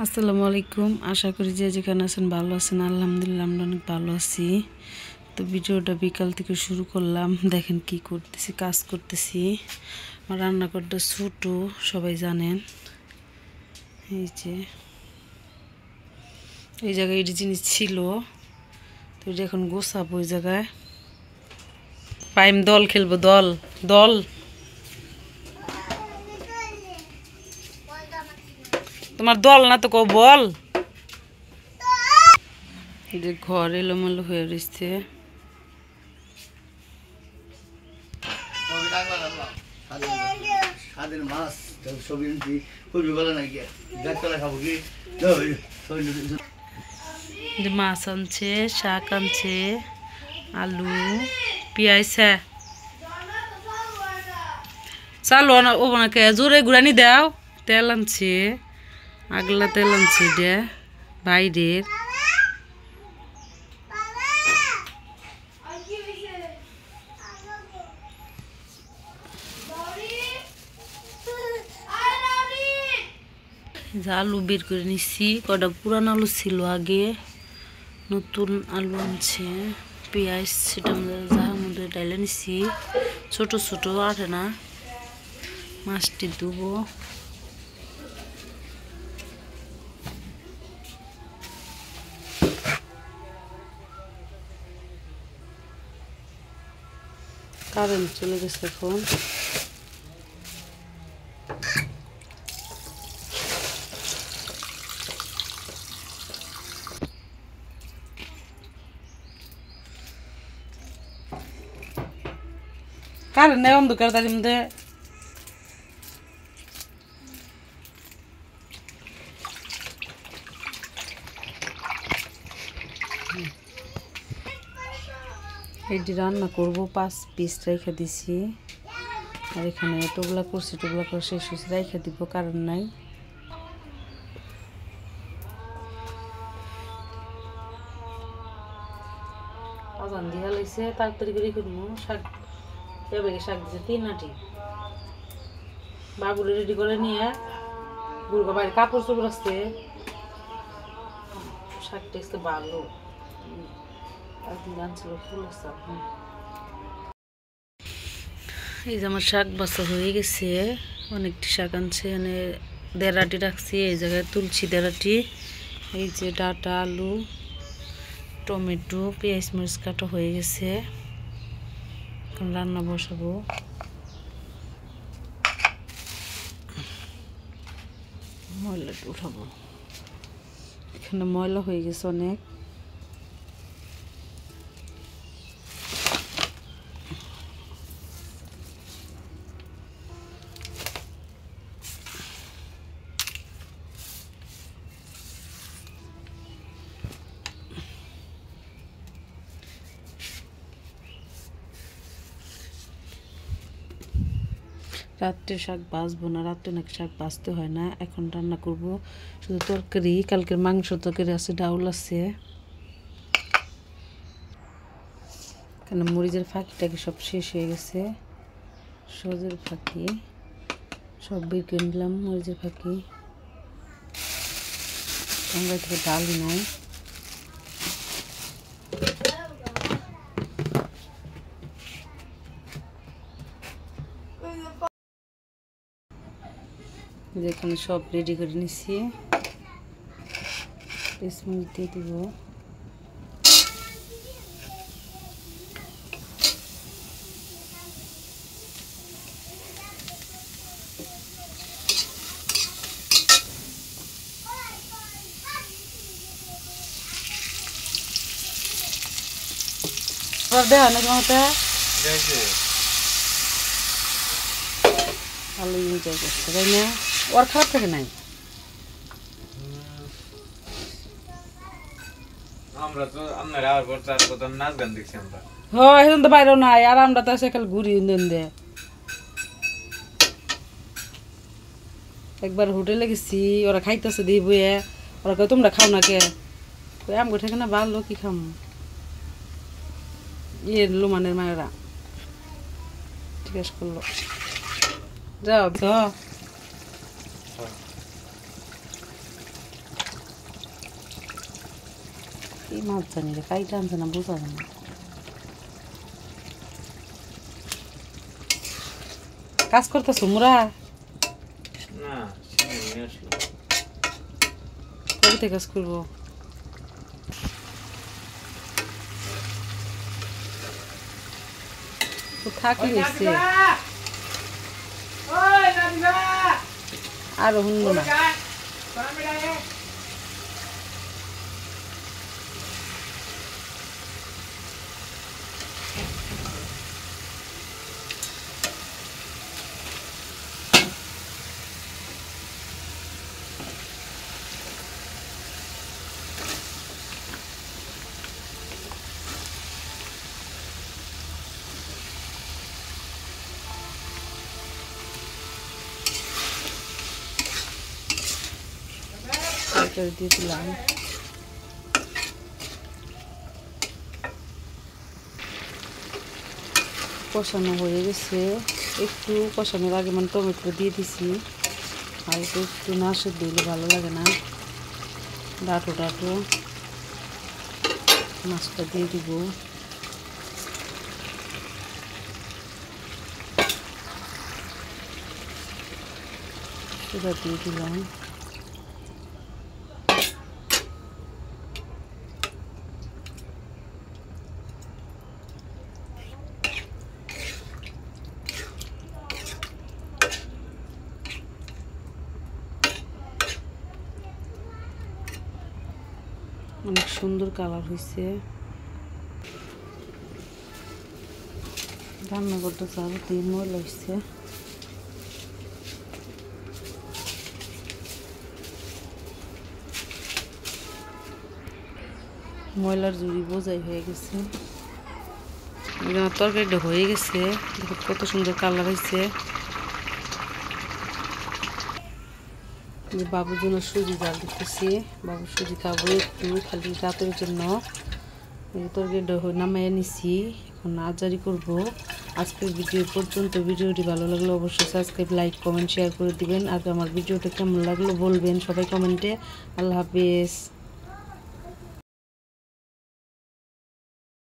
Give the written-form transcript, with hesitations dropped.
আসসালামু আলাইকুম। আশা করি যে যেখানে আছেন ভালো আছেন। আলহামদুলিল্লাহ আমরা অনেক ভালো আছি। তো ভিডিওটা বিকাল থেকে শুরু করলাম। দেখেন কি করতেছি, কাজ করতেছি। আমার রান্নাঘরটা ছোটো, সবাই জানেন। এই যে এই জায়গায় এই জিনিস ছিল, তো এটা এখন গোছাবো। ওই জায়গায় পাইম দল খেলবো, দল দল তোমার দল না তো, কো বল। এই যে ঘর এলোমেলো হয়ে রয়েছে। মাছ আনছে, শাক আনছে, আলু, পেঁয়াজ। চালো না ও নাকি জোরে ঘুরানি দাও। তেল আনছে, আগলা তেল আনছে, এটা বাইরের। আলু বের করে নিচ্ছি, কটা পুরান আলু ছিল আগে, নতুন আলু আনছে। পেঁয়াজ সেটা যাহার মধ্যে ডাইলে নিচ্ছি, ছোট ছোট আটে না। মাছটি ধুবো। কারেন্ট চলে গেছে এখন। কারেন্ট নেই, অন্ধকার তার মধ্যে। এটি রান্না করবো, 5 পিস রেখে দিছি। আর এখানে টোগলা করছি, টোগলা করে শেষ হয়েছে, রেখে দিব, কারণ নাই। আজান দিয়া লাগছে, তাড়াতাড়ি করে করবো। শাক এবার শাক দিছে 3 আটি। বাবুরে রেডি করে নিয়ে গুড়গা বাড়ি কাপড় চোপড় আসছে। শাকটা আসতে ভালো আনছিল ফুল। এই যে আমার শাক বাছা হয়ে গেছে, অনেকটি শাক আনছে। এখানে 1.5 আটি রাখছি, এই জায়গায় তুলছি 1.5 আটি। এই যে ডাটা, আলু, টমেটো, পেঁয়াজ মরিচ কাটা হয়ে গেছে। এখন রান্না বসাবো। ময়লাটা উঠাবো, এখানে ময়লা হয়ে গেছে অনেক। রাত্রে শাক ভাজবো না, রাত্রে নাকি শাক ভাজতে হয় না। এখন রান্না করব শুধু তরকারি। কালকের মাংস তরকারি আছে, ডাউল আছে। এখানে মরিচের ফাঁকিটাকে সব শেষ হয়ে গেছে, সজের ফাঁকি সব বের করে নিলাম। মরিচের ফাঁকি আমরা থেকে ডালই নাই। যেখানে সব রেডি করে নিচ্ছি, পেঁচমরিচ দিয়ে দিব। দেওয়া না তোমাকে ভালো এনজয় করছে, তাই না? ওর খারাপ থাকে নাই। আমরা তো আপনারা আর পর চার কত নাচ গান দেখছি আমরা। হ্যাঁ, এখন তো বাইরেও নাই, আর আমরা তো সে খালি ঘুরি দে। একবার হোটেলে গেছি, ওরা খাইতেছে দিয়ে বইয়ে, ওরা কয় তোমরা খাও না কে? আমগো থাকে না ভালো, কি খাম? লুমানের মায়েরা জিজ্ঞেস করলো, যাও তো কি মাছ জানি রে, কাইটা আনছে না বোঝা যায় না। কাজ করতেছো মোরা? না সিঙ্গার নিয়ে আসলো। কবিতে কাজ করবো? তো থাকলে হয়েছে, আরো শুনবো না। তরকারি দিয়ে দিলাম। কষানো হয়ে গেছে, একটু কষানোর আগে মানে টমেটো দিয়ে দিছি। আর একটু না সেদ্ধ দিলে ভালো লাগে না। ডাঁটো ডাঁটো মাছটা দিয়ে দিব। সেটা দিয়ে দিলাম। অনেক সুন্দর কালার হয়েছে। রান্না করতে চাল দিয়ে ময়লা হয়েছে। ময়লার জুড়ি বোঝাই হয়ে গেছে। তরকারিটা হয়ে গেছে, দেখো কত সুন্দর কালার হয়েছে। বাবুর জন্য সুজি জাল দিতেছি। বাবু সুজি খাবো একটু, খালি রাতের জন্য। তরকারিটা নামাইয়া নিছি, এখন আজারি করবো। আজকের ভিডিও পর্যন্ত। ভিডিওটি ভালো লাগলে অবশ্যই সাবস্ক্রাইব, লাইক, কমেন্ট, শেয়ার করে দিবেন। আর আমার ভিডিওটা কেমন লাগলো বলবেন সবাই কমেন্টে। আল্লাহ হাফেজ।